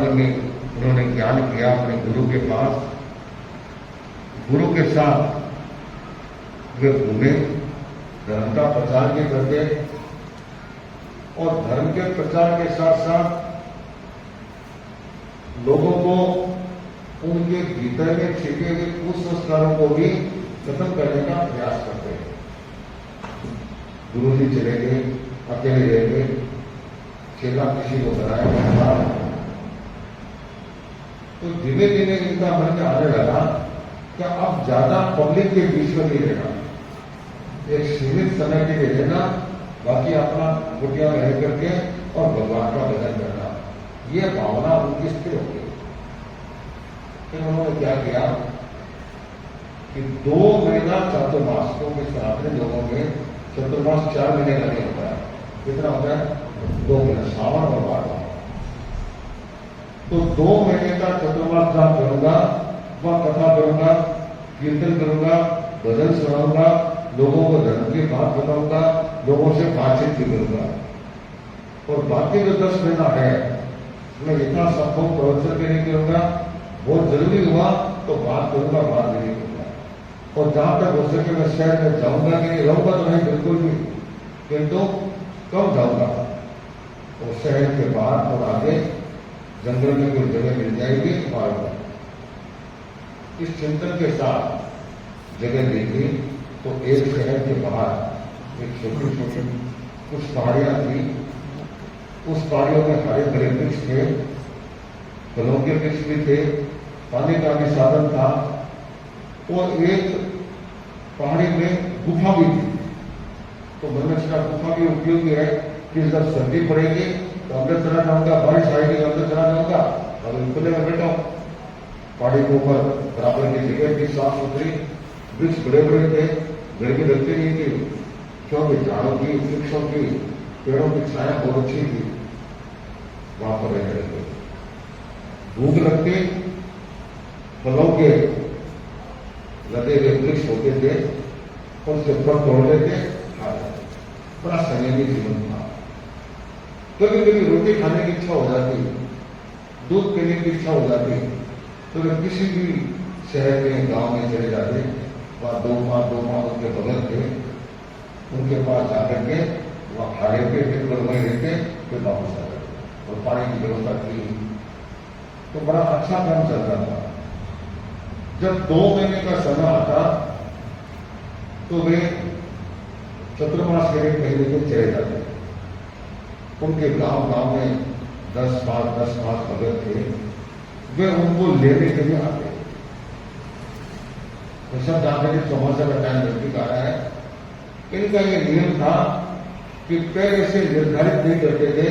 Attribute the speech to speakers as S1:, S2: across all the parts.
S1: मार्ग में उन्होंने ज्ञान किया अपने गुरु के पास। गुरु के साथ वे घूमे, धर्म का प्रचार भी करते और धर्म के प्रचार के साथ साथ लोगों को उनके भीतर में छिपे हुए कुसंस्कारों को भी खत्म करने का प्रयास करते हैं। गुरु जी चले गए, अकेले रह गए, चेला किसी को कराया नहीं था। तो धीमे धीमे इनका मन में आने लगा कि अब ज्यादा पब्लिक के बीच में नहीं रहना, एक सीमित समय के लिए रहना, बाकी अपना कुटिया में रह करके और भगवान का भजन करना, ये भावना उनकी स्थिर हो गई। फिर उन्होंने क्या किया कि 2 महीना चातुर्मास, क्योंकि सनातनी लोगों में चतुर्मास 4 महीने का नहीं होता है। कितना होता है? 2 महीने, सावन और भादवा। तो 2 महीने का चतुर्मास जहां करूंगा, वहां कथा करूंगा, कीर्तन करूंगा, भजन सुनाऊंगा, लोगों को धर्म की बात बताऊंगा, लोगों से बातचीत भी करूंगा। और बाकी जो 10 महीना है मैं इतना संभव प्रवचन भी नहीं करूंगा, बहुत जरूरी हुआ तो बात करूंगा, बात भी नहीं करूंगा। और जहां तक हो सके मैं शहर में जाऊंगा कि नहीं, रहूंगा तो नहीं बिल्कुल भी, किंतु कब जाऊंगा और शहर के बाहर और आगे जंगल में कोई जगह मिल जाएगी तो मारूंगा। इस चिंतन के साथ जगह देखी तो एक शहर के बाहर एक छोटी छोटी कुछ पहाड़ियां थी। उस पहाड़ियों में हरे भरे वृक्ष थे, फलों के वृक्ष भी थे, पानी का भी साधन था और एक पहाड़ी में गुफा भी थी। तो मैंने इसका गुफा भी उपयोगी है कि जब सर्दी पड़ेगी तो अंदर चला जाऊंगा, बारिश आएगी तो अंदर चला जाऊंगा, अगर खुले में बैठा हूं। पहाड़ी के ऊपर बराबर की जगह भी साफ सुथरी, वृक्ष बड़े बड़े थे, गर्मी लगती नहीं थी, क्योंकि झाड़ों की, वृक्षों की, पेड़ों की छाया बहुत अच्छी थी। वहां पर रहने लगे। भूख लगती, फलों के लदे हुए वृक्ष होते थे, उनसे फल तोड़ लेते, खा लेते। बड़ा संयमी जीवन था। कभी कभी रोटी खाने की इच्छा हो जाती, दूध पीने की इच्छा हो जाती, तो वे किसी भी शहर में, गांव में चले जाते। वहां 2 माह उनके बगल थे, उनके पास जाकर के वहां खा लेते, फिर वहीं रहते, फिर वापस आ जाते। और पानी की व्यवस्था थी तो बड़ा अच्छा काम चल रहा था। जब 2 महीने का समय आता तो वे चतुर्मास के लिए पहले दिन चले जाते। उनके गांव में 10 भगत थे, वे उनको लेने के लिए आते। तो सब जानते थे चौमासा का टाइम नजदीक आ रहा है। इनका ये नियम था कि पहले से निर्धारित नहीं करते थे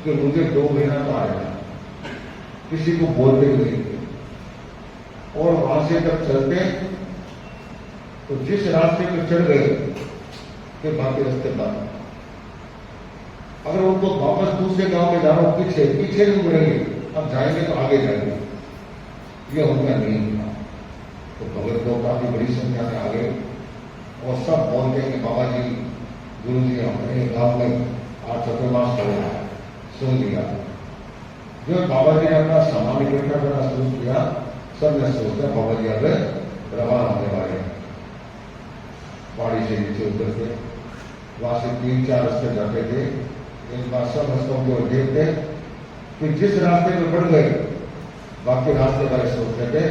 S1: कि मुझे 2 महीना तो आएगा, किसी को बोलते भी नहीं थे। और वहां से जब चलते तो जिस रास्ते पर चढ़ गए फिर बाकी रास्ते बंद। अगर उनको वापस दूसरे गांव में जाना, पीछे नहीं मुड़ेंगे, अब जाएंगे तो आगे जाएंगे, यह उनका नियम था। तो भगत लोग काफी बड़ी संख्या में आ गए और सब बोलते हैं कि बाबा जी, गुरु जी, हमारे गांव में आज चतुर्मास हो रहा है, सुन लिया। जो बाबा जी ने अपना सामान इकट्ठा करना शुरू किया, सब ने सोचते बाबा जी अब रवाना होने वाले हैं। पहाड़ी से नीचे उतरते, वहां से 3-4 रास्ते जाते थे। एक बार सब रास्तों को देखते कि जिस रास्ते में बढ़ गए, बाकी रास्ते वाले सोचते थे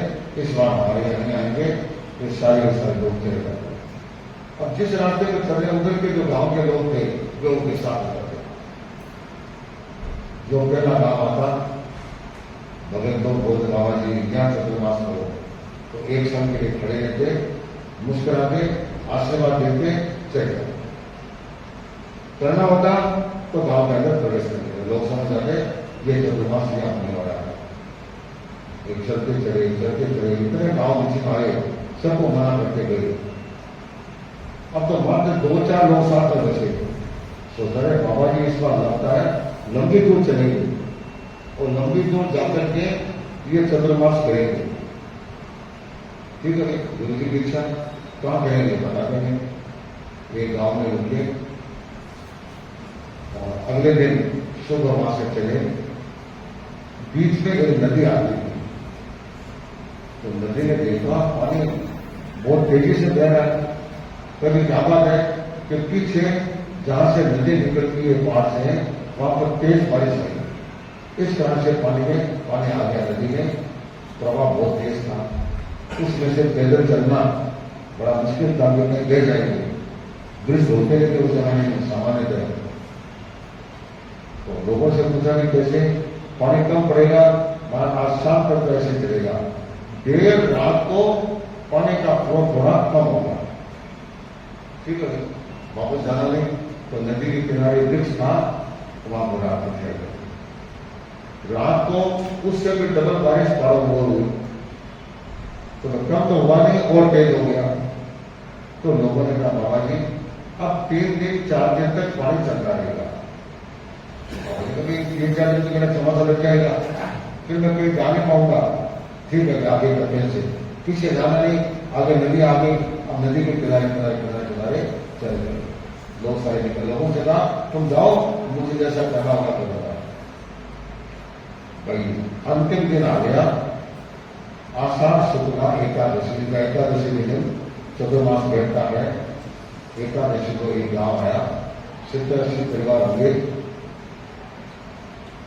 S1: इस बार हमारे यहाँ नहीं आएंगे, ये सारे लोग चले जाते। अब जिस रास्ते में चले उधर के जो गांव के लोग थे वे उनके साथ जाते। जो पहला गांव आता, भगत लोग बोलते बाबा जी क्या चतुर्मास करो, तो एक क्षण के लिए खड़े रहते, मुस्कुराते, आशीर्वाद देते, चले जाते। करना होता तो गांव के अंदर प्रवेश करते, लोग समझ जाते ये चतुर्मास यहाँ होने वाला है। एक चलते चले, इतने गांव नीचे आए, सबको मना करते गए। अब तो मात्र 2-4 लोग साथ में बचे। सोच रहे बाबा जी इस बार लगता है लंबी दूर चलेंगे और लंबी दूर जाकर के ये चतुर्मास करेंगे। ठीक है, गुरु जी की इच्छा, कहाँ कहेंगे बता देंगे। एक गांव में रुके और अगले दिन सुबह वहां से चले बीच में एक नदी आती थी। तो नदी ने देखा पानी बहुत तेजी से बह रहा है। कभी क्या बात है कि पीछे जहां से नदी निकलती है पहाड़ से, वहां पर तेज बारिश आई। इस तरह से पानी आ गया नदी में, प्रवाह बहुत तेज था। उसमें से पैदल चलना बड़ा मुश्किल था, में गिर जाएंगे। ब्रिज होते थे उस जमाने में सामान्य थे। तो लोगों से पूछा कि कैसे पानी कम पड़ेगा, आज शाम तक कैसे चलेगा। देर रात को पानी का फ्लो थोड़ा कम होगा, ठीक है। वापस जाना नहीं तो नदी के किनारे वृक्ष था, वहां पर रात को ठहर गए। रात को उससे भी डबल बारिश प्रारंभ हुई, तो कम तो हुआ नहीं और तेज हो गया। तो लोगों ने कहा बाबा जी अब 3 दिन 4 दिन तक पानी चलता रहेगा। कभी 3-4 दिन तक मेरा चौमासा लग जाएगा, फिर मैं कहीं जा नहीं पाऊंगा। ठीक है, आगे का से पीछे जाना नहीं, आगे नदी आ गई। अब नदी के किनारे चल गए। लोग सारे निकल, लोगों से कहा तुम जाओ, मुझे जैसा करना होगा तो बता। भाई अंतिम दिन आ गया, आषाढ़ शुक्ला एकादशी का। एकादशी के दिन चतुर्मास बैठता है। एकादशी को एक गांव आया, 70-80 परिवार हुए।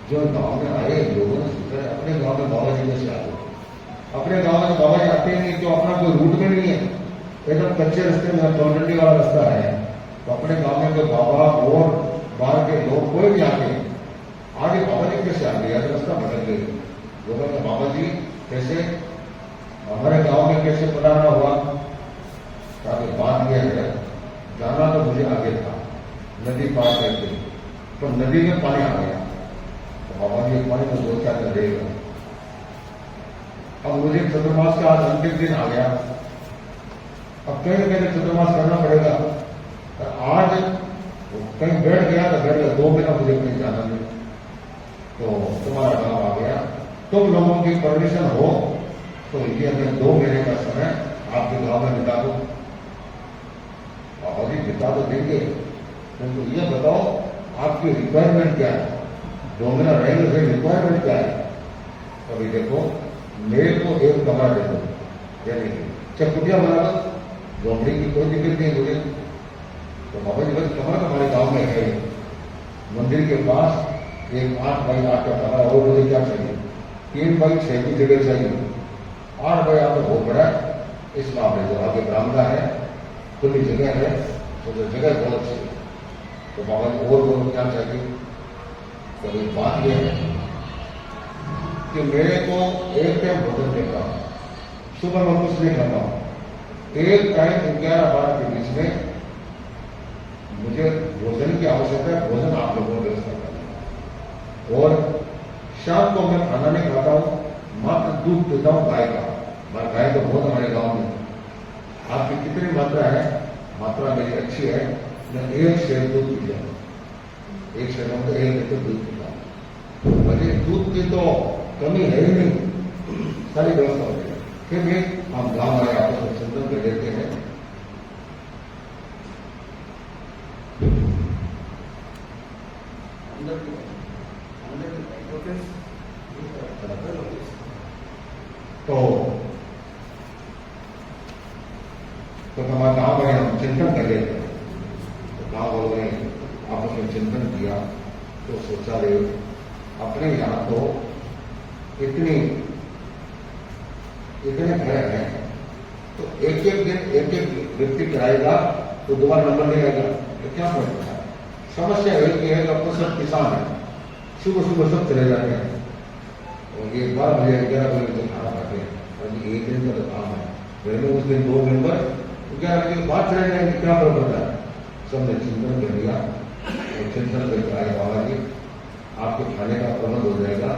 S1: जो गांव में आए लोगों ने सोचा अपने गांव में बाबा जी कैसे आते। अपने गांव में बाबा जी आते नहीं तो अपना कोई रूट में नहीं है, एकदम कच्चे रास्ते में तोड़ने वाला रास्ता है। तो अपने गांव में कोई बाबा और बाहर के लोग कोई भी आते आगे बाबा जी कैसे आ गए, रास्ता भटक गए। लोगों ने बाबा जी कैसे हमारे गांव में कैसे पधारना हुआ। ताकि बात यह है, जाना तो मुझे आगे था, नदी पार करके, तो नदी में पानी आ गया। तो बाबा जी पानी को 2-4 दिन रहेगा। अब मुझे चतुर्मास का आज अंतिम दिन आ गया, अब कहीं न कहीं चतुर्मास करना पड़ेगा। आज कहीं बैठ गया तो बैठ गया, 2 महीना मुझे कहीं जाना नहीं। तो तुम्हारा गांव आ गया, तुम लोगों की परमिशन हो तो ये हमें 2 महीने का समय आपके गांव में बिता दो। बाबा जी बिता तो देंगे, किंतु ये बताओ आपकी रिक्वायरमेंट क्या है, 2 महीना रहेंगे फिर रिक्वायरमेंट क्या है। अभी देखो मेरे को एक कमरा दे दो, यानी चकुटिया बना दो, झोपड़ी की कोई दिक्कत नहीं मुझे। तो बाबा जी बस कमरा हमारे गांव में है, मंदिर के पास एक 8x8 का कमरा, और मुझे क्या चाहिए 3x6 की जगह चाहिए। 8x8 तो बहुत बड़ा है, इसमें आपने जो आगे बरामदा है, खुली जगह है, तो जो जगह बहुत अच्छी है। तो बाबा जी और बोलो क्या चाहिए। तो एक बात यह है कि मेरे को एक टाइम भोजन देता हूं, सुबह में कुछ नहीं खाता हूं, एक टाइम 11-12 के बीच में मुझे भोजन की आवश्यकता है। भोजन आप लोगों को व्यवस्था करना। और शाम को मैं खाना नहीं खाता हूं, मात्र दूध पीता हूं गाय का। गाय तो बहुत हमारे गांव में। आपकी कितनी मात्रा है, मात्रा मेरी अच्छी है, मैं 1 शेर दूध पी जाऊँ, 1 शेर में तो 1 लीटर दूध पीता हूँ। मुझे दूध की तो कमी है ही नहीं, सारी व्यवस्था हो गई। फिर भी हम गांव वाले आपस में चिंतन कर लेते हैं। तो हमारे गांव वाले हम चिंतन कर लेते हैं। तो गांव वालों ने आपस में चिंतन किया, तो सोचा रे अपने यहां तो इतने घर हैं, तो एक दिन व्यक्ति कराएगा तो दोबारा नंबर नहीं आएगा, तो क्या पड़ता है। समस्या एक है कि अपने सब किसान है, सुबह सब चले जाते हैं और ये 12 बजे 11 बजे तो खाना खाते हैं, और एक दिन का तो काम है। पहले उस दिन 2 मेंबर 11 बजे बाद चले जाएंगे, क्या फर्क पड़ता है। सबने चिंतन कर लिया और चिंतन करके आए बाबा जी आपके खाने का प्रबंध हो जाएगा।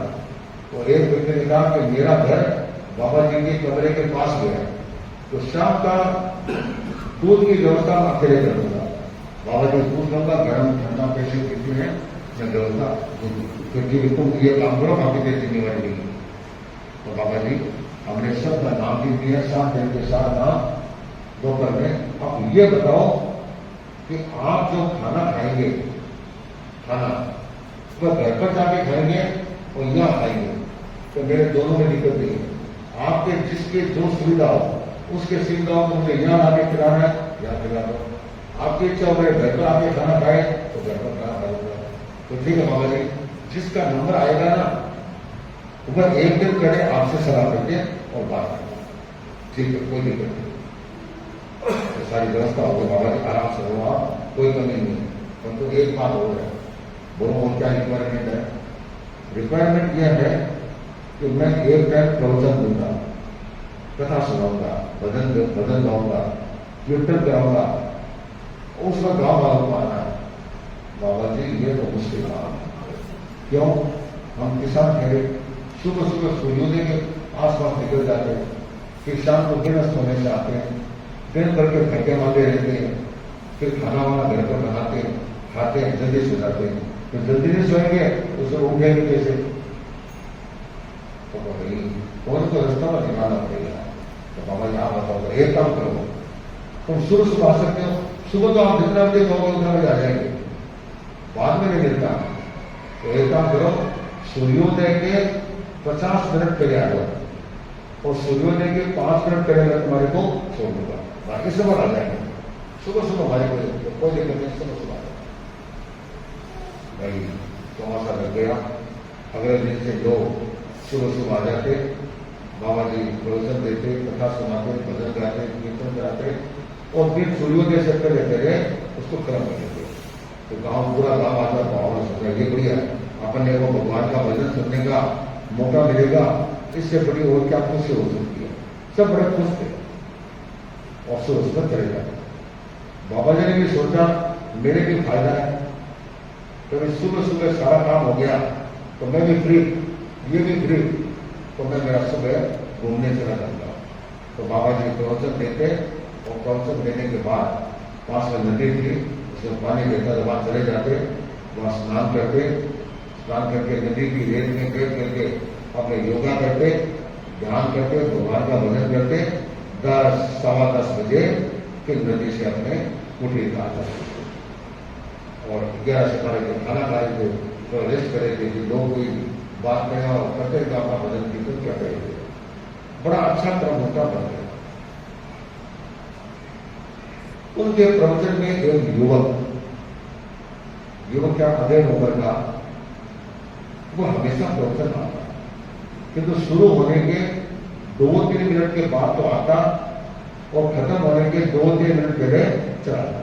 S1: तो एक व्यक्ति ने कहा कि मेरा घर बाबा जी के कमरे के पास गया, तो शाम का दूध की व्यवस्था मैं अकेले कर दूंगा। बाबा जी दूध दूंगा, गर्म ठंडा कैसे पीती है मैं व्यवस्था, क्योंकि तुम ये काम करो, बाकी कोई जिम्मेवारी नहीं। तो बाबा जी हमने सबका नाम भी दिया, 7 दिन के साथ नाम दोपहर में। अब ये बताओ कि आप जो खाना खाएंगे, खाना तो घर पर जाके खाएंगे और यहां खाएंगे। तो मेरे दोनों में दिक्कत नहीं है। आपके जिसके जो सुविधा हो उसके सुविधाओं को मुझे यहाँ आके खिलाना है, यहाँ खिला दो। आपकी इच्छा हो मेरे घर पर आके खाना खाए तो घर पर खाना खाऊंगा। तो ठीक है बाबा जी, जिसका नंबर आएगा ना वह एक दिन करे आपसे सलाह करके और बात करें, ठीक है, कोई दिक्कत नहीं। तो सारी व्यवस्था होगी बाबा जी, आराम से हो आप, कोई कमी नहीं है। परंतु एक बात हो है, बोलो और क्या रिक्वायरमेंट है? रिक्वायरमेंट यह है कि मैं एक टाइम प्रवचन दूंगा, कथा सुनाऊंगा, भजन गाऊंगा, कीर्तन कराऊंगा, उसका गांव वालों को आना है। बाबा जी ये तो मुश्किल काम है। क्यों? हम किसान ठहरे, सुबह सुबह सूर्योदय के आसपास निकल जाते हैं, फिर शाम को दिन अस्त होने से आते हैं, दिन भर के थके मारे रहते हैं, फिर खाना वाना घर पर बनाते हैं, खाते हैं, जल्दी सो जाते हैं। तो जल्दी नहीं सोएंगे तो सब उठेंगे कैसे? तो भाई कौन तो रास्ता पर निकालना पड़ेगा। तो बाबा जी आप बताओ, एक काम करो, तुम सुबह सुबह आ सकते हो, सुबह तो आप जितना बजे कहोगे उतना बजे आ जाएंगे, बाद में नहीं मिलता। तो एक काम करो, सूर्योदय के 50 मिनट पहले आ जाओ और सूर्योदय के 5 मिनट पहले मैं तुम्हारे को छोड़ दूंगा, बाकी सुबह आ जाएंगे। सुबह सुबह भाई कोई दिक्कत नहीं, सुबह सुबह भाई चौमासा लग गया। अगले दिन से लोग सुबह सुबह आ जाते, बाबा जी प्रवचन देते, कथा सुनाते, भजन गाते, कीर्तन कराते और फिर सूर्योदय से पहले उसको क्रम कर देते। तो गांव पूरा गांव आता माहौल सोचा ये बढ़िया है, अपन को भगवान का भजन सुनने का मौका मिलेगा, इससे बड़ी और क्या खुशी हो सकती है। सब बड़े खुश थे और सुबह चले जाते। बाबा जी ने भी सोचा मेरे भी फायदा है, तो सुबह सुबह सारा काम हो गया तो मैं भी फ्री, ये भी फ्री, तो मैं मेरा सुबह घूमने चला जाता। तो बाबा जी प्रवचन देते और प्रवचन देने के बाद पास में नदी थी, उसमें पानी देता, तो वहां चले जाते, वहां स्नान करते, स्नान करके नदी की रेत में बैठ करके अपने योगा करते, ध्यान करते, भगवान का भजन करते। 10 सवा 10 बजे फिर नदी से अपने कुटी का और 11 से 12 बजे खाना खाए थे, तो रेस्ट करे थे कि लोग कोई बात करें और करते तो अपना भजन कीर्तन क्या करेंगे। बड़ा अच्छा क्रम होता बन गया। उनके प्रवचन में एक युवक क्या अध्ययन उम्र का, वो हमेशा प्रवचन आता, किंतु शुरू होने के 2-3 मिनट के बाद तो आता और खत्म होने के 2-3 मिनट पहले चला जाता।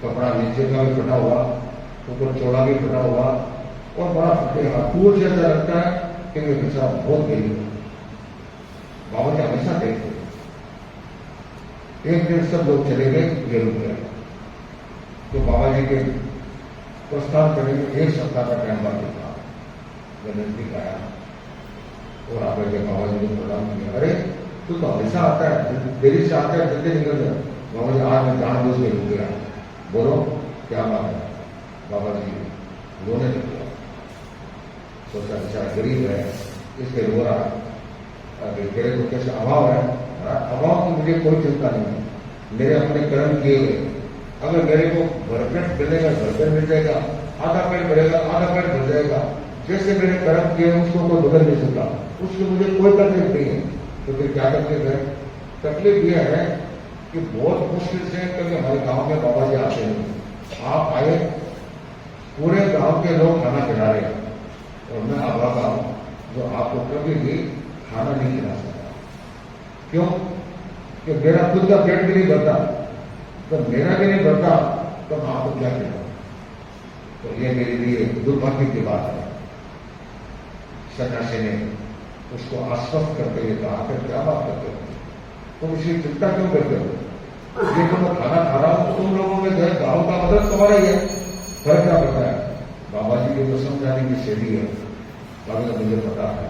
S1: कपड़ा नीचे का भी फटा हुआ, ऊपर चौड़ा भी फटा हुआ और बड़ा फटेगा, टूट जैसा लगता है कि वे बेचारा बहुत गरीब है। बाबा जी हमेशा देखते। एक दिन सब लोग चले गए, ये रुक गए। तो बाबा जी के प्रस्थान करने में 1 सप्ताह का टाइम बाकी था। मैं नजदीक आया और आकर के बाबा जी को प्रणाम किया। अरे तू तो हमेशा आता है, देरी से आता है, जल्दी निकल जाए। बाबा जी आज मैं जानबूझ के रुक गया। बोलो क्या बात है? बाबा जी रोने लग गया। सोचा बेचारा गरीब है, इसके रो रहा है, तेरे को कैसे अभाव है? अभाव की मुझे कोई चिंता नहीं है, मेरे अपने कर्म किए हुए। अगर मेरे को भरपेट मिलेगा भरपेट मिल जाएगा, आधा पेट बढ़ेगा आधा पेट भर जाएगा। जैसे मेरे कर्म किए उसको कोई बदल नहीं सकता, उसकी मुझे कोई तकलीफ नहीं है। तो फिर क्या तकलीफ है? तकलीफ यह है कि बहुत मुश्किल से कभी हमारे गांव में बाबा जी आते हैं। आप आए, पूरे गांव के लोग खाना खिला रहे हैं और मैं अभागा हूं जो आपको कभी भी खाना नहीं खिला सकता। क्यों? कि मेरा खुद का पेट भी नहीं भरता, तो मेरा भी नहीं भरता तो मैं आपको क्या खिलाऊं? तो ये मेरे लिए दुर्भाग्य की बात है। सन्यासी ने उसको आश्वस्त करते हुए कहा, फिर क्या बात करते हो तुम, इसकी चिंता क्यों करते हो? ये तो मैं खाना खा रहा हूं तो तुम लोगों में जो है गाँव का मतलब तुम्हारा ही है, फर्क क्या पड़ता है? बाबा जी की तो समझाने की शैली है, बाकी तो मुझे पता है।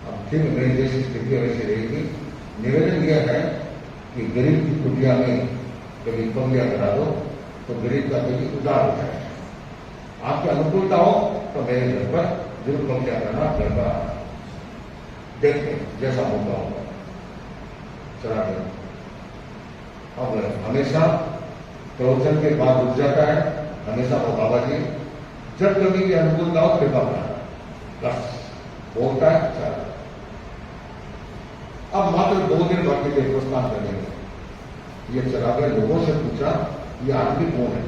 S1: अब ठीक मेरी जैसी स्थिति वैसी रहेगी। निवेदन यह है कि गरीब की कुटिया में कभी पंगिया करा दो तो गरीब का कभी उदार हो जाए। आपकी अनुकूलता हो तो मेरे घर पर जरूर पंगिया करना, घर पर आना, देखते जैसा मौका होगा चला गया। अब हमेशा प्रवचन के बाद उठ जाता है, हमेशा वो बाबा जी जब कभी भी अनुकूलता हो कृपा करना, बस बोलता है अच्छा लगता है। अब मात्र 2 दिन बाकी थे प्रस्थान करने में, ये चला गया। लोगों से पूछा ये आदमी कौन है?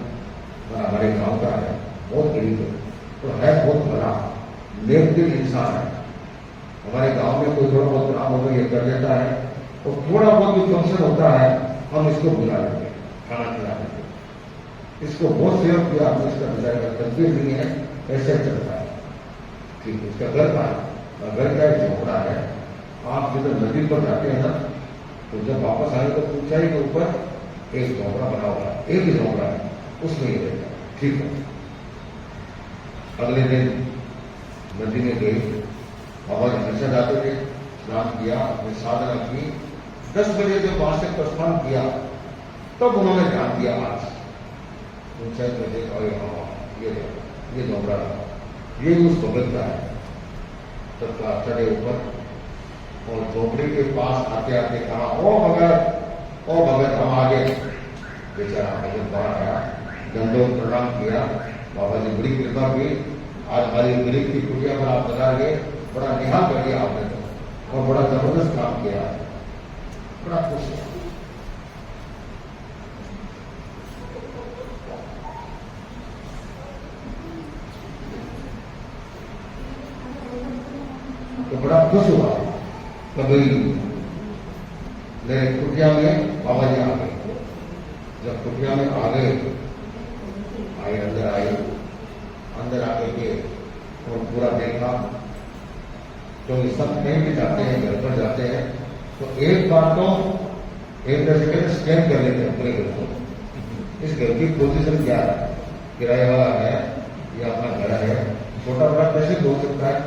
S1: हमारे गांव का है, बहुत गरीब है, तो है बहुत भला, नेक दिल इंसान है। हमारे गांव में कोई थोड़ा बहुत काम होगा ये कर लेता है, तो थोड़ा बहुत भी फंक्शन होता है हम इसको बुला लेंगे, खाना खिला देंगे। इसको बहुत सेवा किया, हमने इसका डिजाइन का तस्वीर नहीं है, ऐसे चलता है। ठीक है, उसका घर का घर का एक झोपड़ा है। आप जब नदी पर जाते हैं ना, तो जब वापस आए तो ऊंचाई के ऊपर एक झोपड़ा बना हुआ है, एक ही झोपड़ा है, उसमें ही रहता है। ठीक है, अगले दिन नदी में गई, बाबा जी हमेशा जाते थे, स्नान किया, अपनी साधना की। 10 बजे जब वहां से प्रस्थान किया तब उन्होंने ध्यान दिया, आज ऊंचाई पर देखा, ये झोपड़ा ये उस भगत का है। तब का चढ़े ऊपर और झोपड़ी के पास आते आते कहा, ओ भगत हम आगे। बेचारा भगत बाहर आया, दंडोत प्रणाम किया, बाबा जी बड़ी कृपा की, आज हमारी गरीब की कुटिया पर आप लगा गए, बड़ा निहाल कर दिया आपने तो, और बड़ा जबरदस्त काम किया, बड़ा खुश है। तो बड़ा खुश हुआ। कभी मेरे कुटिया में बाबा जी आ गए। जब कुटिया में आ गए, अंदर आके के और पूरा देखा, तो इस सब कहीं भी जाते हैं, घर पर जाते हैं, तो एक बार तो एक तरह से कहते स्कैन कर लेते हैं पूरे घर को। इस घर की पोजीशन क्या है, किराए वाला है या अपना घर है, छोटा बड़ा कैसे हो सकता है,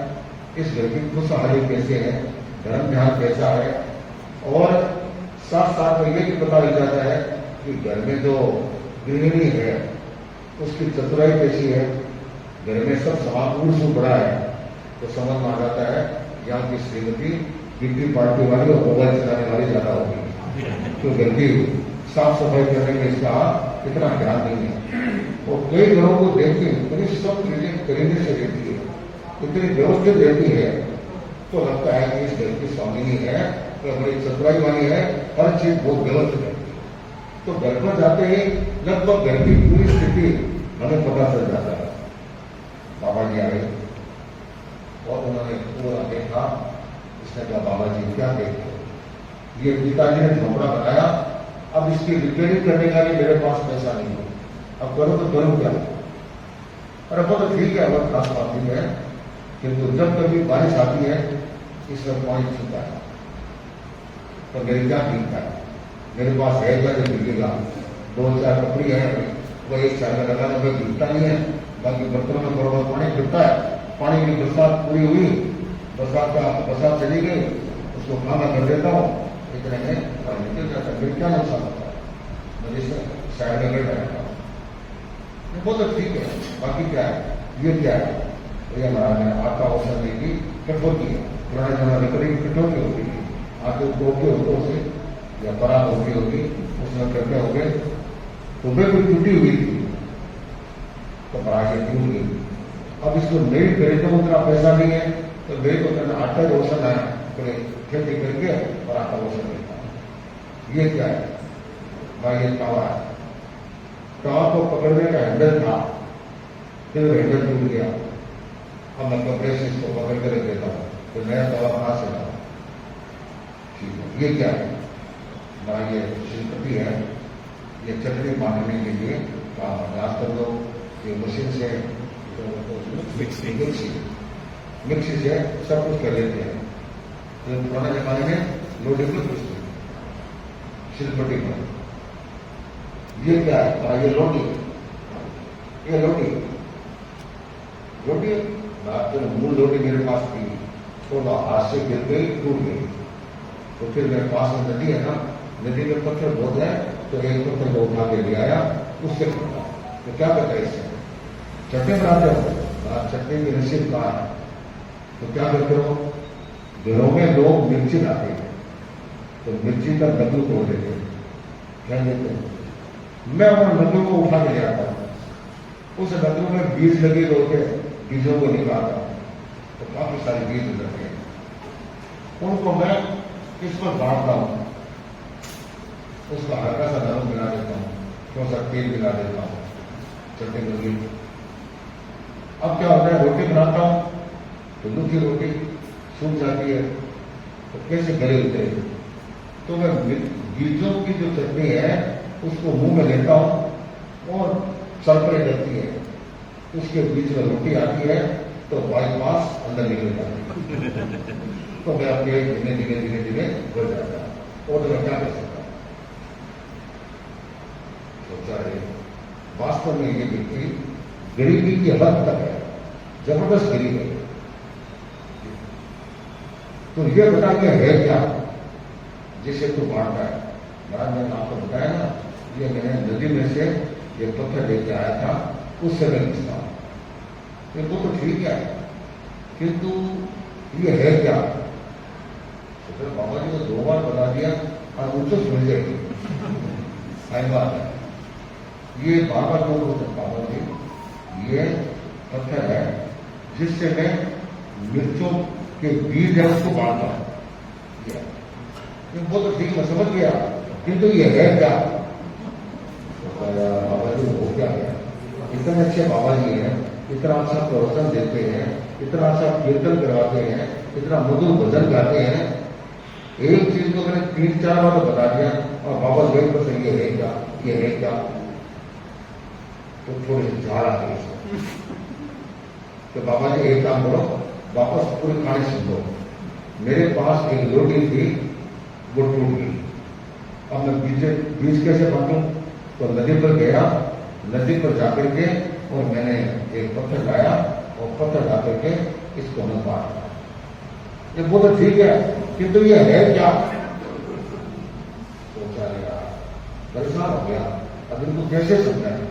S1: इस घर की खुशहाली कैसे है, धर्म ध्यान कैसा है, और साथ साथ में ये भी पता लग जाता है कि घर में जो गृहिणी है उसकी चतुराई कैसी है, घर में सब समापूर्ण से बड़ा है, तो समझ में आ जाता है यहाँ की श्रीमती कितनी पार्टी वाली और मोबाइल चलाने वाली ज्यादा होगी, तो घर की साफ सफाई करने में इसका इतना ध्यान नहीं है। और कई घरों को देखती है, इतनी सब चीजें करीने से रहती है, इतनी व्यवस्थित रहती है, तो लगता है कि इस घर की स्वामिनी है, तो बड़ी चतुराई वाली है, हर चीज बहुत व्यवस्थित है। तो घर पर जाते ही लगभग घर की पूरी स्थिति हमें पता चल जाता है। बाबा जी आए और उन्होंने पूरा देखा। इसने कहा, बाबा जी क्या देखते हो, ये पिताजी ने झोपड़ा बनाया, अब इसकी रिपेयरिंग करने का भी मेरे पास पैसा नहीं है, अब करो तो करूं क्या। और अब तो ठीक है, अब खास बात नहीं है, किंतु जब कभी बारिश आती है इसमें पानी छूता है, तो मेरी क्या कीमत है, मेरे पास है क्या जो गिरेगा, 2-4 कपड़ी है, वह एक साल में लगाने में गिरता नहीं है, बाकी बर्तनों में बराबर पानी गिरता है। पानी की बरसात पूरी हुई, बरसात चली गई, उसको खाना कर देता हूँ, इतने में पानी निकल जाता है, फिर क्या नुकसान होता है, मैं जिसमें साइड में बैठ रहता हूँ। बहुत ठीक है, बाकी क्या है, ये क्या है, भैया महाराज ने आटा औसत देगी, कठोर की है, पुराने जमाने लकड़ी की कठोर की होती है, आटे टोके होते से या परात होती होगी, उसमें करके हो गए, तो वे कोई टूटी हुई थी, तो पराठे टूट गई। अब इसको नई खरीदने में उतना पैसा नहीं है, तो मेरे को करना आटा रोशन है, थोड़े खेती करके और आटा रोशन लेता है। ये क्या है भाई, ये तवा है, तवा को पकड़ने का हैंडल था, फिर हैंडल टूट गया, अब मैं कपड़े से इसको पकड़ कर देता हूँ, तो नया तवा कहां से लाऊं। ठीक है, ये क्या है ना, ये शिल्पति है, ये चटनी बांटने के लिए काम। आजकल लोग ये मशीन से मिक्सी से सब कुछ कर लेते हैं, तो पुराने जमाने में लोडिंग में कुछ नहीं, शिल्पटी पर। ये क्या है, ये रोटी, ये रोटी तो मूल रोटी मेरे पास थी, तो हाथ से गिर गई, टूट गई, तो फिर मेरे पास में नदी है ना, नदी में पत्थर बहुत है, तो एक पत्थर को उठा के ले आया, उससे टूटा, तो क्या करता है इससे चटनी बनाते हो, चटनी की रेसिपी कहा है, तो क्या करते हो, घरों में लोग मिर्ची लाते हैं, तो मिर्ची का नकल तोड़ देते हैं, क्या देते हैं, मैं अपना नकल को उठा के ले आता हूं, उस नकल में बीज लगे होते, बीजों को निकालता हूं, तो काफी सारे बीज लगे, उनको मैं इस पर बांटता हूं, उसका हल्का सा नमक मिला देता हूं, थोड़ा सा तेल मिला देता हूं, चटनी लगी। अब क्या होता है, रोटी बनाता हूं तो दूसरी रोटी सूख जाती है, तो कैसे गले उतरेगी। तो मैं बीजों की जो चटनी है उसको मुंह में लेता हूं और सरपरे जाती है, उसके बीच में रोटी आती है तो बाईपास अंदर निकल जाती है। तो मैं अपने धीरे धीरे धीरे धीरे बढ़ जाता है। और तो मैं क्या कर सकता हूं, सोचा है वास्तव में ये व्यक्ति गरीबी की हद तक है, जबरदस्त गरीब है। तो ये बता के है क्या जिसे तू बांटता है। महाराज मैंने आपको बताया ना, ये मैंने नदी में से ये पत्थर लेके आया था, उससे मैं लिखता हूं, वो तो ठीक है, किंतु ये है क्या। तो फिर बाबा जी को 2 बार बता दिया और मुझसे सुन जाएगी आई बात है। ये बाबा जो बाबा जी ये पत्थर है जिससे मैं मिर्चों के बीज है उसको बांटता हूं। वो तो ठीक मैं समझ गया, किंतु ये है क्या। बाबा जी हो क्या गया, इतने अच्छे बाबा जी हैं, इतना अच्छा प्रवचन देते हैं, इतना अच्छा कीर्तन करवाते हैं, इतना मधुर भजन गाते हैं, एक चीज को मैंने 3-4 बार बता दिया और बाबा जी पर ये है क्या, ये है क्या। तो थोड़ी सी झाड़ आ गई तो बाबा जी एक काम करो, वापस पूरी कहानी सुन लो। मेरे पास एक रोटी थी, वो टूट गई। अब मैं बीज कैसे बांटूं, तो नदी पर गया, नदी पर जाकर के और मैंने एक पत्थर लाया और पत्थर ला करके इसको मैं बांटा। ये वो तो ठीक है, किंतु ये है क्या। सोचा गया, परेशान हो गया, अब इनको कैसे समझाएं,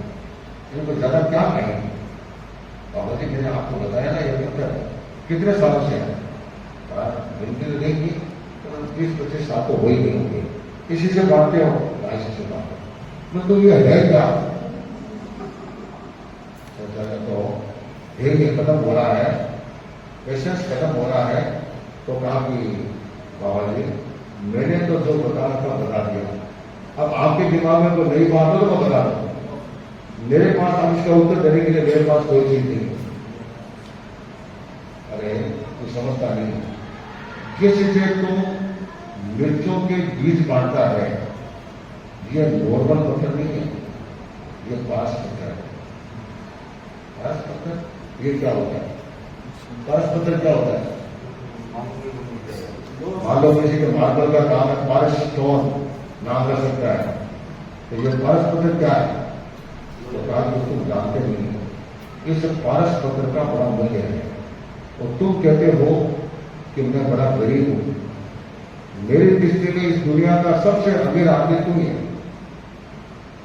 S1: इनको ज्यादा क्या कहेंगे। बाबा जी मैंने आपको बताया ना ये पत्थर कितने सालों से है, गिनती तो देंगी 20-25 साल तो हो ही नहीं होंगे, इसी से बांटते हो, इसी से बांटते हो, तो ये है क्या। तो धीरे खत्म हो रहा है, पेशेंस खत्म हो रहा है। तो कहा कि बाबा जी मैंने तो जो बताना था बता दिया, अब आपके दिमाग में कोई नई बात हो तो मैं बता दूं, मेरे पास अब इसका उत्तर देने के लिए मेरे पास कोई चीज नहीं। अरे तू समझता नहीं, किसी से तुम मिर्चों के बीज बांटता है, ये नॉर्मल पत्थर नहीं है, ये पारस पत्थर है। पारस पत्थर ये क्या होता है, पारस पत्थर क्या होता है। मान लो किसी के मार्बल का काम है, पारस स्टोन नाम रख सकता है, तो ये पारस पत्थर क्या है। तो कहा कि तुम जानते नहीं हो, इस पारस पत्थर का बड़ा मूल्य है और तुम कहते हो कि मैं बड़ा गरीब हूं, मेरी दृष्टि में इस दुनिया का सबसे अमीर आदमी तुम ही है।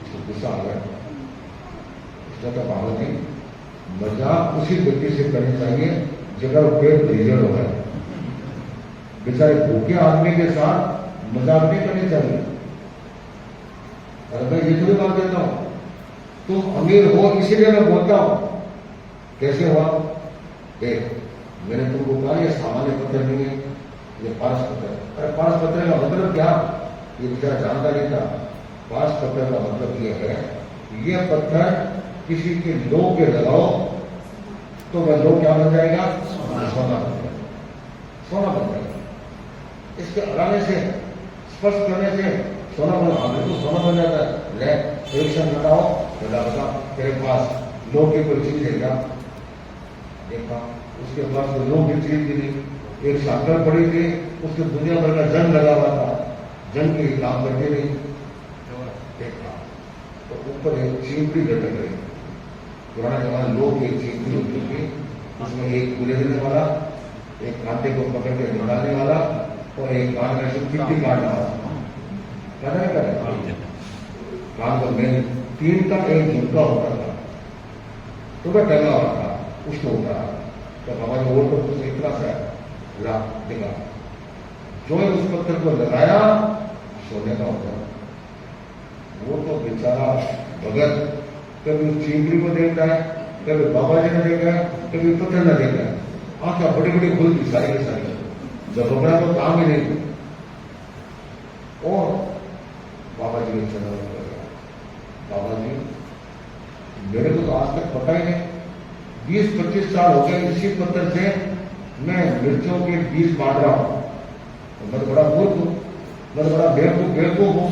S1: इसको गुस्सा आ गया। इसलिए तो बाबा जी मजाक उसी व्यक्ति से करनी चाहिए जगह पेट भीजल हो गया। बेचारे भूखे आदमी के साथ मजाक नहीं करनी चाहिए। अरे मैं ये थोड़ी बात देता हूं, तुम अमीर हो इसीलिए मैं बोलता हूं। कैसे हुआ, एक मैंने तुमको कहा ये सामान्य पत्थर नहीं है, ये पारस पत्थर। अरे पारस पत्थर का मतलब क्या, ये बेचारा जानता नहीं था। पारस पत्थर का मतलब ये है, ये पत्थर किसी के लो के लगाओ तो वह लो क्या बन जाएगा, सोना बन जाएगा, सोना बन जाएगा। इसके हराने से स्पर्श करने से सोना बन, हमें तो सोना बन जाता है। ले एक क्षण लगाओ, बता तेरे पास लो की कोई चीज है क्या। देखा उसके पास तो लो की चीज भी नहीं, एक साकर पड़ी थी, उसके दुनिया भर का जंग लगा हुआ था, जंग की काम करके नहीं। देखा तो ऊपर एक चिमटी लटक रही, पुराने जमाने लोग की एक चिमटी होती थी, उसमें एक पूरे देने वाला, एक कांटे को पकड़ के निकालने वाला और एक कान में से चिमटी काटने वाला। कान को मेन 3 का एक झुमका होता था, तो वह टंगा हुआ था, उसको उठा तो बाबा जी और तो कुछ इतना सा ला दिखा, जो उस पत्थर को लगाया सोने का होता। वो तो बेचारा भगत कभी उस चिंगड़ी को देखता है, कभी बाबा जी ने देखा है, कभी पत्थर न देखा है। आंखें बड़ी बड़ी खुल की सारी की सारी, जब अपना तो काम ही नहीं। और बाबा जी ने चरण कर गया, बाबा जी मेरे को तो आज तक पता ही नहीं, 20-25 साल हो गए इसी पत्थर से मैं मिर्चों के बीज बांट रहा हूं। तो मैं तो बड़ा मूर्ख हूं, मैं तो बड़ा बेवकूफ हूं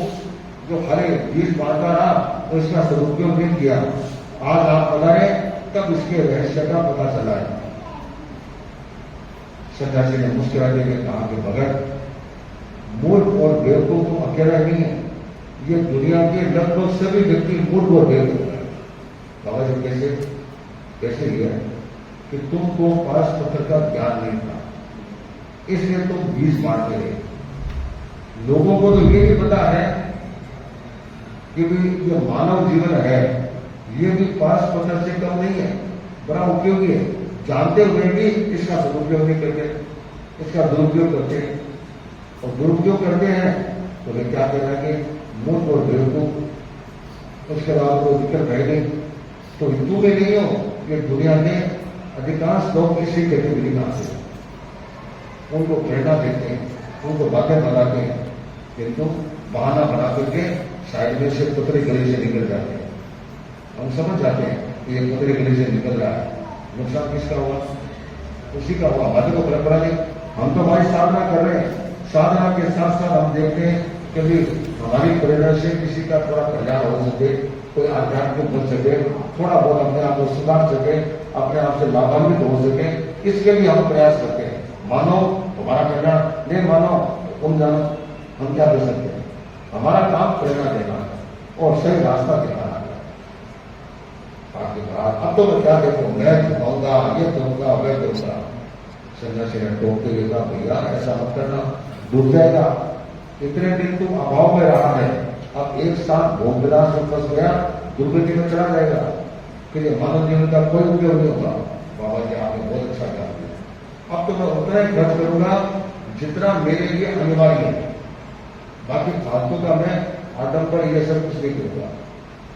S1: जो हरे बीज बांटता रहा और इसका सदुपयोग नहीं किया। आज आप बता रहे तब इसके रहस्य का पता चला है। सन्यासी ने मुस्कुराते हुए कहा कि भगत, मूर्ख और बेवकूफ तो अकेला नहीं है, ये दुनिया के लगभग सभी व्यक्ति मूर्ख और बेवकूफ है। बाबा जी कैसे लिया कि तुमको पारस पत्र का ज्ञान नहीं था, इसलिए तुम बीज बांटते रहे। लोगों को तो ये भी पता है कि भी जो मानव जीवन है ये भी पारस पत्र से कम नहीं है, बड़ा उपयोगी है। जानते हुए भी इसका सदुपयोग नहीं करते, इसका दुरुपयोग करते हैं। और दुरुपयोग करते हैं तो वे क्या कहना कि मूर्ख और बेवकूफ, उसके बाद वो दिक्कत रह गई। तो हिंदू में नहीं हो, ये दुनिया में अधिकांश लोग इसी कैटेगरी में आते हैं। उनको प्रेरणा देते हैं, उनको बातें बताते हैं, किंतु बहाना बना करके साइड में से पतली गली से निकल जाते हैं। हम समझ जाते हैं कि ये पतली गली से निकल रहा है, नुकसान किसका हुआ? उसी का हुआ, हमारी को परंपरा नहीं। हम तो हमारी साधना कर रहे हैं, साधना के साथ साथ हम देखते हैं कि भी हमारी प्रेरणा से किसी का थोड़ा कल्याण हो सके, कोई आध्यात्मिक बन सके, थोड़ा बहुत अपने आप को सुधार सके, अपने आप से लाभान्वित हो सके, इसके लिए हम प्रयास करते हैं। मानो हमारा कल्याण, नहीं मानो तुम जानो, हम क्या कर सकते हैं? हमारा काम प्रेरणा देना और सही रास्ता दिखाना है। अब तो मैं क्या देखूं, मैं कहूंगा, ये करूंगा, मैं करूंगा। सन्यासी ने टोकते हुए कहा, भैया ऐसा मत करना, डूब जाएगा। इतने दिन तुम अभाव में रहा है, अब एक साथ भोग विलास में फंस गया, दुर्गति में चला जाएगा, फिर ये मानव जीवन का कोई उपयोग नहीं होगा। बाबा जी आपने बहुत अच्छा ज्ञान दिया। अब तो मैं उतना ही खर्च करूंगा जितना मेरे लिए अनिवार्य है, बाकी फालतू का मैं आडंबर ये सब कुछ नहीं करूंगा।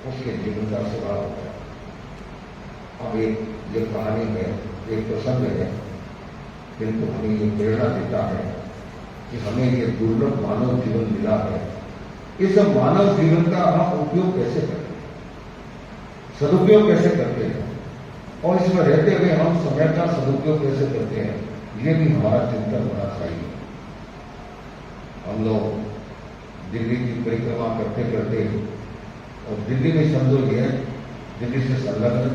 S1: उसके जीवन का सुधार होगा। अब एक ये कहानी है, एक प्रसंग है, किंतु हमें ये प्रेरणा देता है कि हमें ये दुर्लभ मानव जीवन मिला है। इस मानव जीवन का हम उपयोग कैसे करते हैं, सदुपयोग कैसे करते हैं, और इसमें रहते हुए हम समय का सदुपयोग कैसे करते हैं, ये भी हमारा चिंतन होना चाहिए। हम लोग दिल्ली की परिक्रमा करते करते, और दिल्ली में समझो ये दिल्ली से संलग्न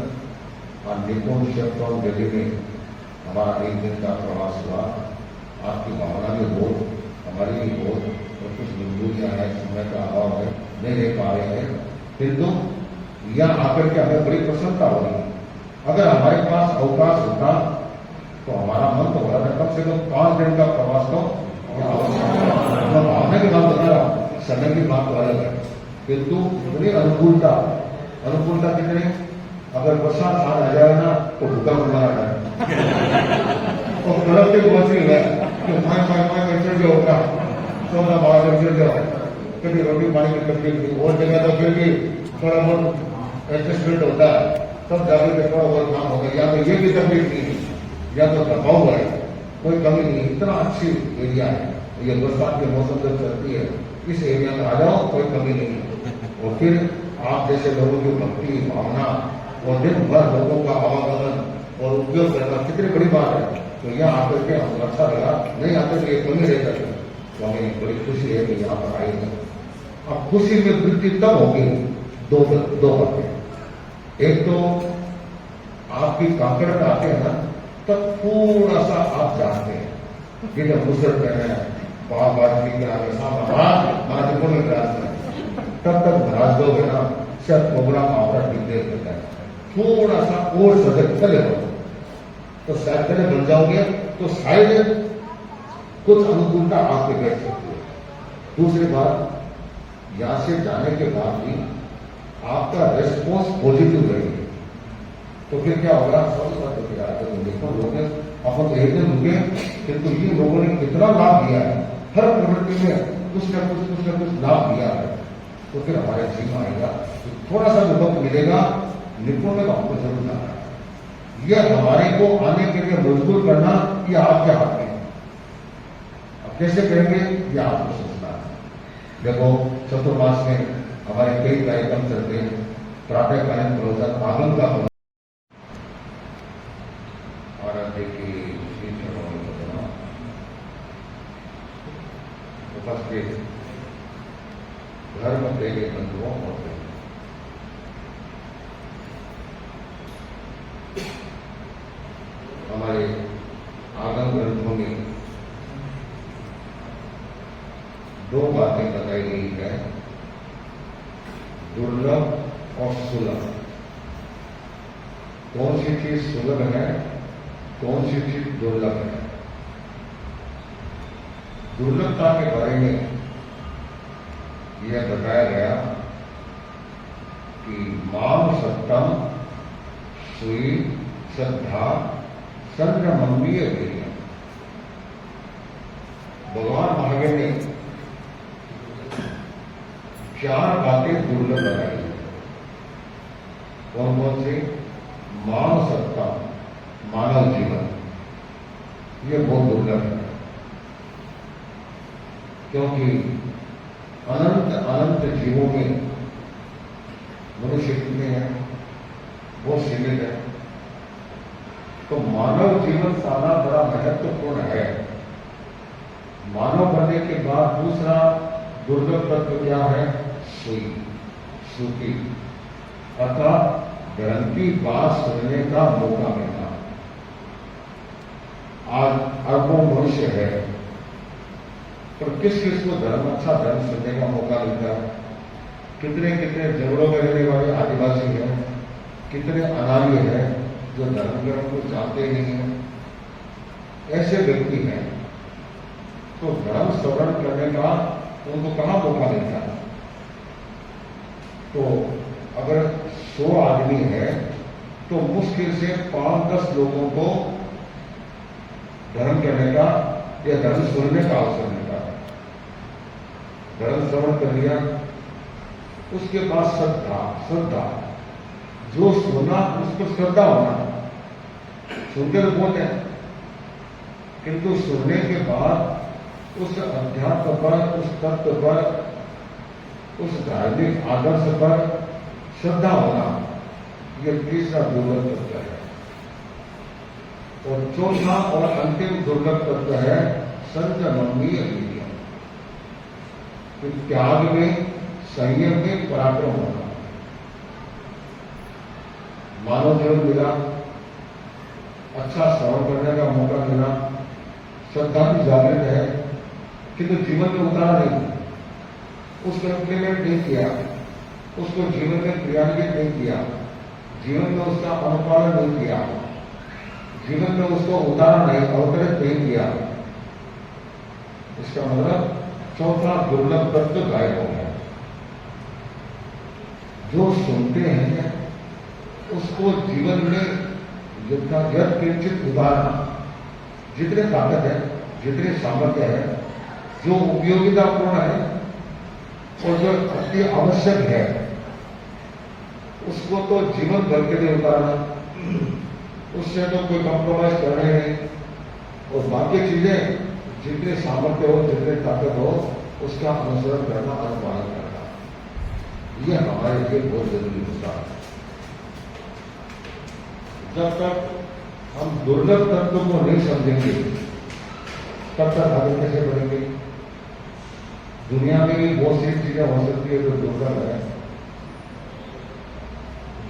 S1: और निपुण शेपटॉन दिल्ली में हमारा एक दिन का प्रवास हुआ। आपकी भावना भी बहुत, हमारी भी बहुत, और कुछ मजबूरियां हैं, समय का अभाव है, नहीं रह पा रहे हैं, किंतु यहाँ आकर के हमें बड़ी प्रसन्नता हो रही है। अगर हमारे पास अवकाश होता तो हमारा मन तो हो रहा था कम से कम 5 दिन का प्रवास तो भावना की बात बता रहा हूं, समय की बात तो अलग है, किंतु बड़ी अनुकूलता कितनी, अगर बरसात आ जाए ना तो भूकंप मारा है और गलत के बहुत ही है कि मैं चढ़ गया होगा, 14-12 चढ़ गया, कभी रोटी पानी की तकलीफ नहीं, और जगह तो फिर भी थोड़ा बहुत एडजस्टमेंट होता है, तब जाकर थोड़ा बहुत काम होगा। या तो ये भी तकलीफ नहीं है, या तो दबाव है, कोई कमी नहीं, इतना अच्छी एरिया है। ये बरसात के मौसम जब चलती है, इस एरिया में आ जाओ, कोई कमी नहीं है। और फिर आप जैसे लोगों की भक्ति भावना और दिन भर लोगों का आवागमन और उपयोग करना कितनी बड़ी बात है। तो यहाँ आकर के हमको अच्छा लगा, नहीं आकर के कमी रह जाती, तो हमें बड़ी खुशी है कि यहाँ पर आए हैं। अब खुशी में वृद्धि तब होगी दो बातें। एक तो आपकी काकड़ में आते हैं ना, तब थोड़ा सा आप जानते हैं कि जब मुसर कर रहे हैं बाजी के आगे सामने में प्रयास करें, तब तक महाराज लोग है ना, शायद प्रोग्राम आपका डिक्लेयर करता है, थोड़ा सा और सजग चले हो तो शायद चले बन जाओगे, तो शायद कुछ अनुकूलता आपके बैठ सकती है। दूसरी बात, यहां से जाने के बाद भी आपका रेस्पॉन्स पॉजिटिव रहेगी, तो फिर क्या होगा, सब बात देखो लोग अपन एक दिन रुके, किंतु ये लोगों ने कितना लाभ दिया है, हर प्रवृत्ति में कुछ न कुछ लाभ दिया है। तो फिर हमारे जीवन आएगा, तो थोड़ा सा अनुभव मिलेगा, निपुण में हमको जरूर जाना है। ये हमारे को आने के लिए मजबूर करना ये आपके हाथ में है। अब कैसे करेंगे ये आपको सोचना है। देखो चतुर्मास में हमारे कई कार्यक्रम चलते हैं, प्रातःकालीन प्रवचन, आगम का आराध्य की श्री चरणों उपस्थित धर्म प्रेमी बंधुओं और हमारे आगम ग्रंथों में दो बातें बताई गई है, दुर्लभ और सुलभ। कौन सी चीज सुलभ है, कौन सी चीज दुर्लभ है। दुर्लभता के बारे में यह बताया गया कि माम सत्यम सुई श्रद्धा संयमनीय वीर्य। भगवान महावीर ने 4 बातें दुर्लभ बताई। कौन कौन सी? मानव सत्ता, मानव जीवन, ये बहुत दुर्लभ है, क्योंकि अनंत अनंत जीवों में मनुष्य कितने हैं, वो सीमित है। तो मानव जीवन पाना बड़ा महत्वपूर्ण है। मानव बनने के बाद दूसरा दुर्लभ तत्व क्या है? सुई, श्रुति, अर्थात धर्म की बात सुनने का मौका मिलना। आज अरबों मनुष्य है, पर किस किस को धर्म, अच्छा धर्म सुनने का मौका मिलता है? कितने कितने जंगलों में रहने वाले आदिवासी हैं, कितने अनार्य हैं जो धर्म ग्रंथ को जानते नहीं हैं। ऐसे व्यक्ति हैं, तो धर्म श्रवण करने का उनको कहां मौका मिलता है? तो अगर 100 आदमी है तो मुश्किल से 5-10 लोगों को धर्म करने का या धर्म सुनने का अवसर मिलता है। धर्म श्रवण कर लिया, उसके बाद श्रद्धा, जो सुना उस पर श्रद्धा होना। सुनते तो बोलते हैं, किंतु सुनने के बाद उस अध्यात्म पर, उस तत्व पर, उस धार्मिक आदर्श पर श्रद्धा होना, यह तीसरा दुर्लभ तत्व है। और चौथा और अंतिम दुर्लभ तत्व है संयमनीय वीर्य। त्याग में, संयम में पराक्रम होना। मानव जीवन मिला, अच्छा श्रवण करने का मौका मिला, श्रद्धा भी जागृत है, किंतु जीवन में उतारा नहीं, उसको इम्प्लीमेंट नहीं किया, उसको जीवन में क्रियान्वित नहीं किया, जीवन में उसका अनुपालन नहीं किया, जीवन में उसको उतारा नहीं, अवतरित नहीं किया। इसका मतलब चौथा दुर्लभ तत्व गायब हो गया। जो सुनते हैं उसको जीवन में जितना किंचित उदाहरण, जितने ताकत है, जितने सामर्थ्य है, जो उपयोगितापूर्ण है और जो अति आवश्यक है, उसको तो जीवन भर के लिए उतारना, उससे तो कोई कॉम्प्रोमाइज करना नहीं। और बाकी चीजें जितने सामर्थ्य हो, जितने ताकत हो, उसका अनुसरण करना, अनुपालन करना, यह हमारे लिए बहुत जरूरी होता है। जब तक हम दुर्लभ तत्व को नहीं समझेंगे, तब तक आगे कैसे बढ़ेंगे? दुनिया में भी बहुत सी चीजें हो सकती है जो दुर्लभ है।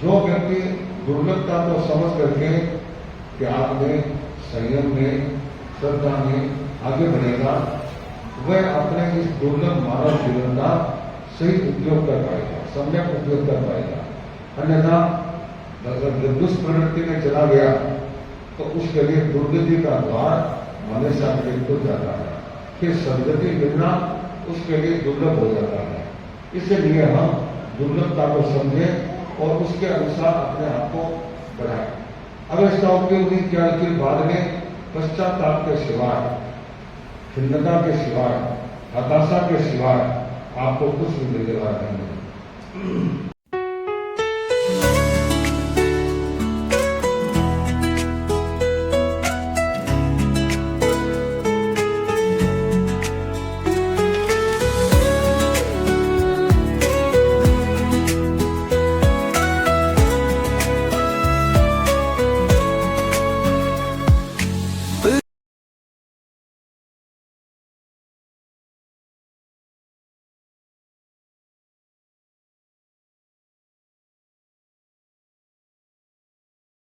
S1: जो व्यक्ति दुर्लभता को समझ करके त्याग में, संयम में, श्रद्धा में आगे बढ़ेगा, वह अपने इस दुर्लभ मानव जीवन का सही उपयोग कर पाएगा, सम्यक उपयोग कर पाएगा। अन्यथा अगर दुष्प्रवृत्ति में चला गया तो उसके लिए दुर्गति का द्वार हमेशा खुल जाता है, फिर सदगति मिलना उसके लिए दुर्लभ हो जाता है। इसलिए हम दुर्लभता को समझें और उसके अनुसार अपने आप को बढ़ाएं। अगर इसका उपयोग नहीं किया, फिर बाद में पश्चाताप के सिवाय, खिन्नता के सिवाय, हताशा के सिवाय आपको कुछ भी मिलने वाला नहीं है।